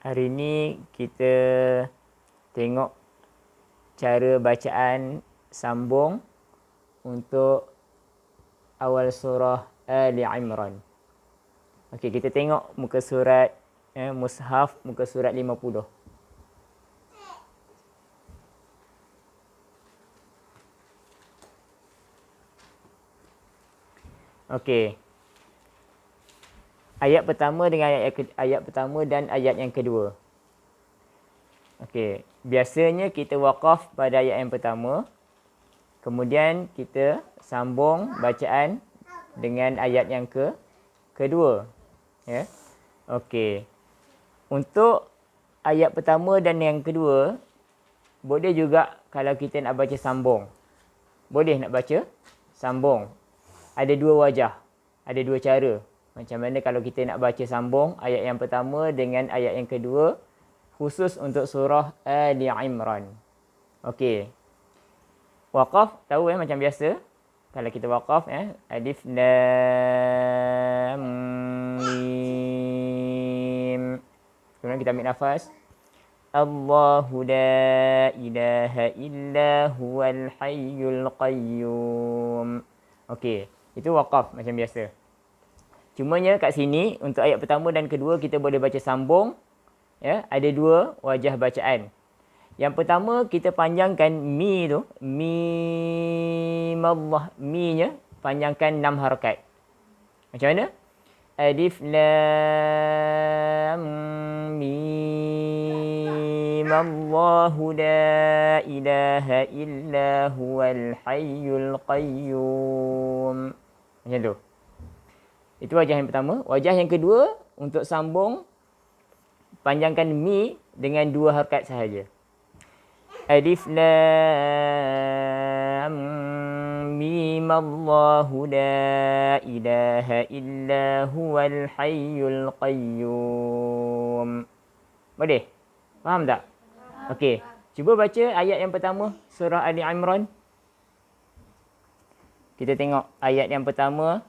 Hari ini kita tengok cara bacaan sambung untuk awal surah Ali Imran. Okey, kita tengok muka surat mushaf muka surat 50. Okey. Ayat pertama dengan ayat pertama dan ayat yang kedua. Okey, biasanya kita waqaf pada ayat yang pertama. Kemudian kita sambung bacaan dengan ayat yang kedua. Ya. Okey. Untuk ayat pertama dan yang kedua, boleh juga kalau kita nak baca sambung. Boleh nak baca sambung. Ada dua wajah. Ada dua cara. Macam mana kalau kita nak baca sambung ayat yang pertama dengan ayat yang kedua, khusus untuk surah Ali Imran. Okey. Waqaf tahu macam biasa. Kalau kita waqaf alif lam mim. Kemudian kita ambil nafas. Allahu la ilaha illa huwal hayyul qayyum. Okey, itu waqaf macam biasa. Cumanya kat sini untuk ayat pertama dan kedua kita boleh baca sambung. Ya, ada dua wajah bacaan. Yang pertama kita panjangkan mi tu, mim Allah, mi-nya panjangkan 6 harakat. Macam mana? Alif lam mim Allahu la ilaha illa huwal hayyul qayyum. Macam tu. Itu wajah yang pertama. Wajah yang kedua untuk sambung panjangkan mi dengan 2 harakat sahaja. Alif lam mim Allahu la ilaha illa huwal hayyul qayyum. Boleh? Faham tak? Okey. Cuba baca ayat yang pertama surah Ali Imran. Kita tengok ayat yang pertama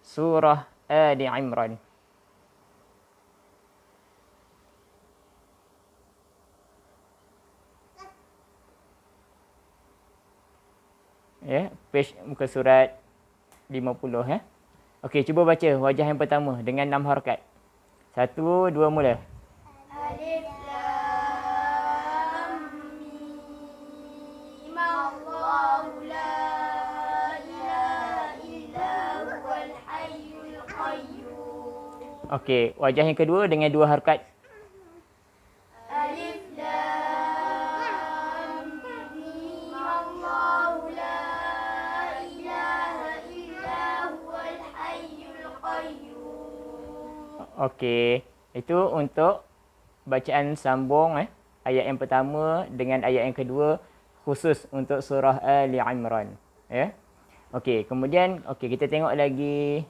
surah Ali Imran. Ya, page muka surat 50 ya. Okey, cuba baca wajah yang pertama dengan 6 harakat. 1, 2 mula. Alif lam mim Allahu la ilaha illa huwal hayyul qayyum. Okey, wajah yang kedua dengan 2 harakat. Alif lam mim Allahu la ilaha illa huwal hayyul qayyum. Okey, itu untuk bacaan sambung ayat yang pertama dengan ayat yang kedua khusus untuk surah Ali Imran. Ya. Okey, kemudian kita tengok lagi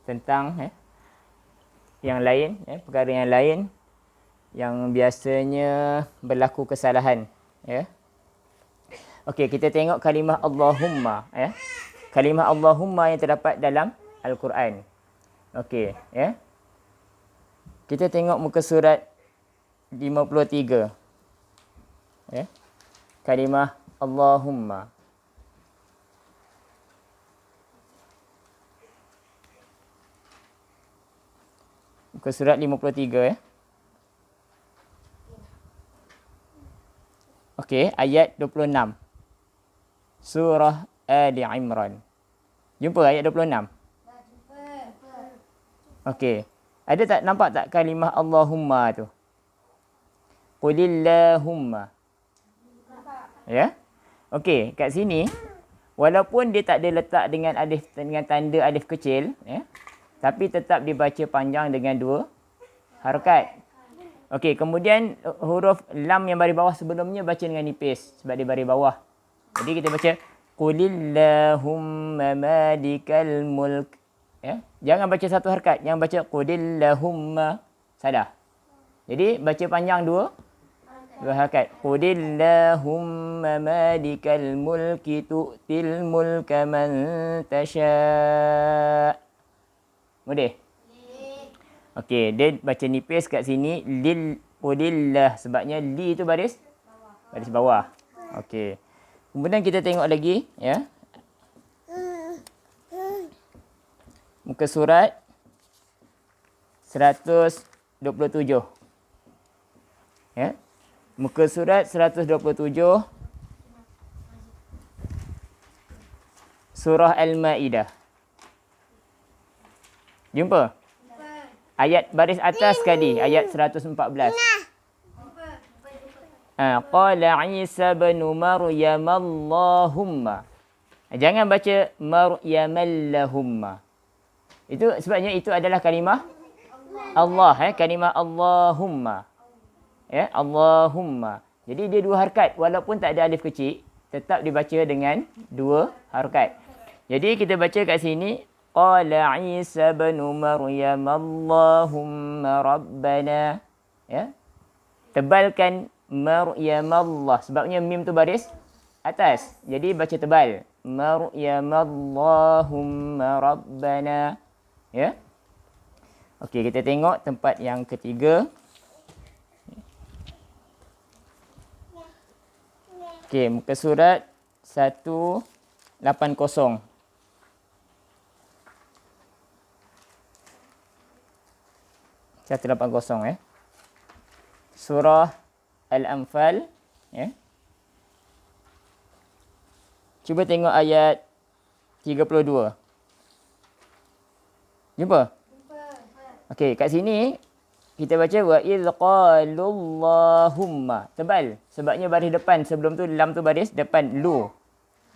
tentang yang lain, perkara yang lain yang biasanya berlaku kesalahan. Ya. Okey, kita tengok kalimah Allahumma. Ya. Kalimah Allahumma yang terdapat dalam Al-Quran. Okey, ya. Kita tengok muka surat 53. Ya. Kalimah Allahumma. Muka surat 53 ya. Okey, ayat 26. Surah Ali Imran. Jumpa ayat 26? Okey. Ada tak nampak tak kalimah Allahumma tu? Qulillahumma. Ya? Okey, kat sini walaupun dia tak ada letak dengan alif dengan tanda alif kecil, ya. Tapi tetap dibaca panjang dengan 2 harakat. Okey, kemudian huruf lam yang baris bawah sebelumnya baca dengan nipis sebab dia baris bawah. Jadi kita baca Qulillahumma malikal mulk. Ya, jangan baca satu harakat, yang baca Qulillahumma. Salah. Jadi baca panjang 2 harakat. Qulillahumma malikal mulki tu'til mulka man tasha'. Boleh? Okey, dia baca nipis kat sini qulillah sebabnya li tu baris bawah. Okey. Kemudian kita tengok lagi ya. Muka surat 127. Ya. Muka surat 127 Surah Al-Maidah. Jumpa? Ayat baris atas sekali, ayat 114. Qala Isa bin Maryam Allahumma. Jangan baca Maryamallahumma. Itu sebabnya itu adalah kalimah Allah, kalimah Allahumma. Ya, Allahumma. Jadi dia dua harakat walaupun tak ada alif kecil, tetap dibaca dengan dua harakat. Jadi kita baca kat sini Qala Isa bin Maryam Allahumma Rabbana. Ya. Tebalkan Maryam Allah. Sebabnya mim tu baris atas. Jadi baca tebal. Maryam Allahumma Rabbana. Ya. Okey, kita tengok tempat yang ketiga. Okey, muka surat 180. 180 Surah Al-Anfal ya. Cuba tengok ayat 32. Jumpa? Okey, kat sini kita baca wa idz qalullahumma. Tebal sebabnya baris depan sebelum tu lam tu baris depan lu.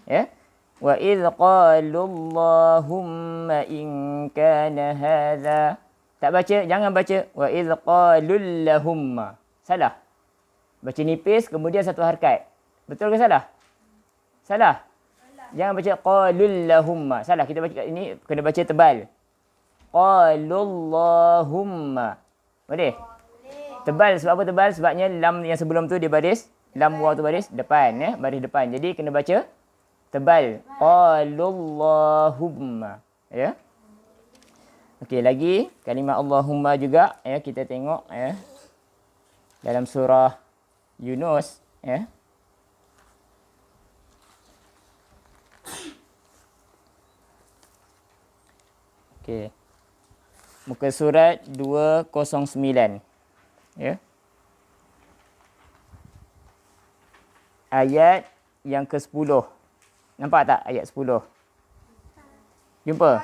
Ya. Wa idz qalullahumma in kana hadza. Tak baca, jangan baca wa idz qalullahumma. Salah. Baca nipis kemudian satu harakat. Betul ke salah? Salah. Jangan baca qalullahumma. Salah. Kita baca kat ini kena baca tebal. Qalullahumma. Boleh? Tebal sebab apa tebal? Sebabnya lam yang sebelum tu dia baris, lam waw tu baris depan ya, baris depan. Jadi kena baca tebal. Qalullahumma. Ya. Okey, lagi kalimah Allahumma juga ya, kita tengok ya. Dalam surah Yunus ya. Okey. Muka surat 209. Ya. Ayat yang ke-10. Nampak tak ayat 10? Jumpa?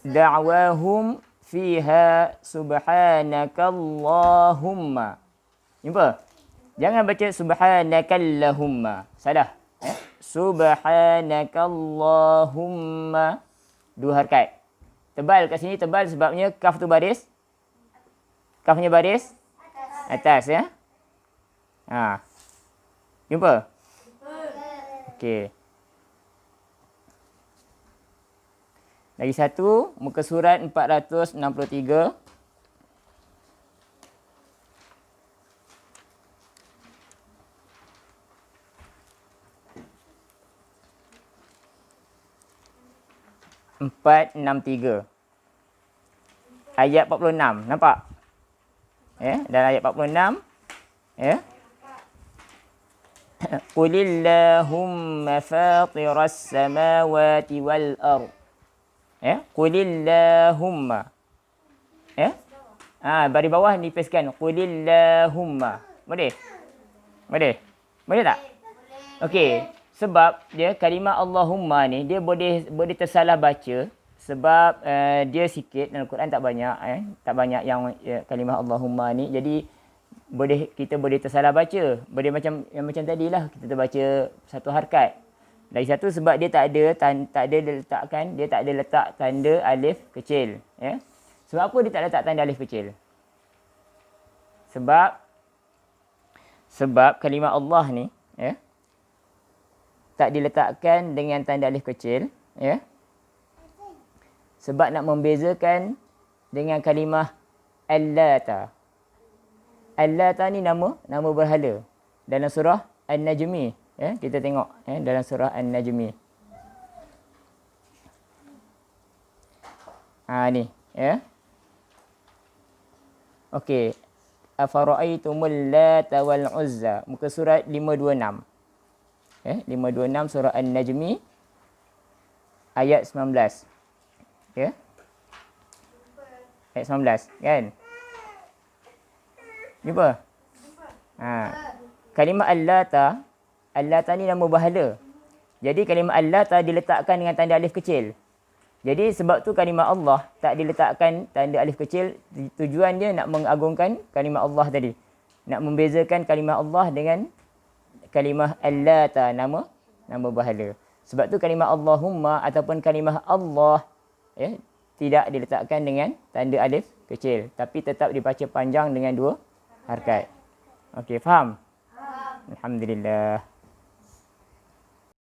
Da'wahum fiha subhanakallahumma. Jumpa? Jangan baca subhanakallahumma. Salah. Subhanakallahumma. Dua harakat. Tebal kat sini tebal sebabnya kaf tu baris. Kafnya baris atas ya. Ha. Jumpa? Okey. Lagi satu, muka surat 463. Ayat 46. Nampak? Ya, dalam ayat 46 ya. Qulillahumma fatiras samawati wal ard. Ya, qulillahumma. Ya. Baris bawah nipiskan qulillahumma. Boleh? Boleh? Boleh tak? Okey, sebab dia kalimah Allahumma ni dia boleh tersalah baca sebab dia sikit dalam Quran tak banyak tak banyak yang kalimah Allahumma ni. Jadi kita boleh tersalah baca. Boleh macam tadilah kita terbaca satu harakat. Lagi satu sebab dia tak ada letak tanda alif kecil ya. Sebab apa dia tak letak tanda alif kecil? Sebab kalimah Allah ni ya tak diletakkan dengan tanda alif kecil ya. Sebab nak membezakan dengan kalimah Allata. Allata ni nama berhala dalam surah An-Najmi ya, kita tengok ya, dalam surah An-Najmi. Ni ya. Okey. Afara'aitumul Lata wal Uzza. Muka surat 526. 526 surah An-Najmi ayat 19. Ya. Ayat 19 kan? Jumpa? Ha. Kalimah Al-Lata, Al-Lata ni nama bahala. Jadi kalimah Al-Lata diletakkan dengan tanda alif kecil. Jadi sebab tu kalimah Allah tak diletakkan tanda alif kecil, tujuan dia nak mengagungkan kalimah Allah tadi. Nak membezakan kalimah Allah dengan kalimah Al-Lata, nama bahala. Sebab tu kalimah Allahumma ataupun kalimah Allah tidak diletakkan dengan tanda alif kecil, tapi tetap dibaca panjang dengan 2 harakat. Okey, faham? Faham. Alhamdulillah.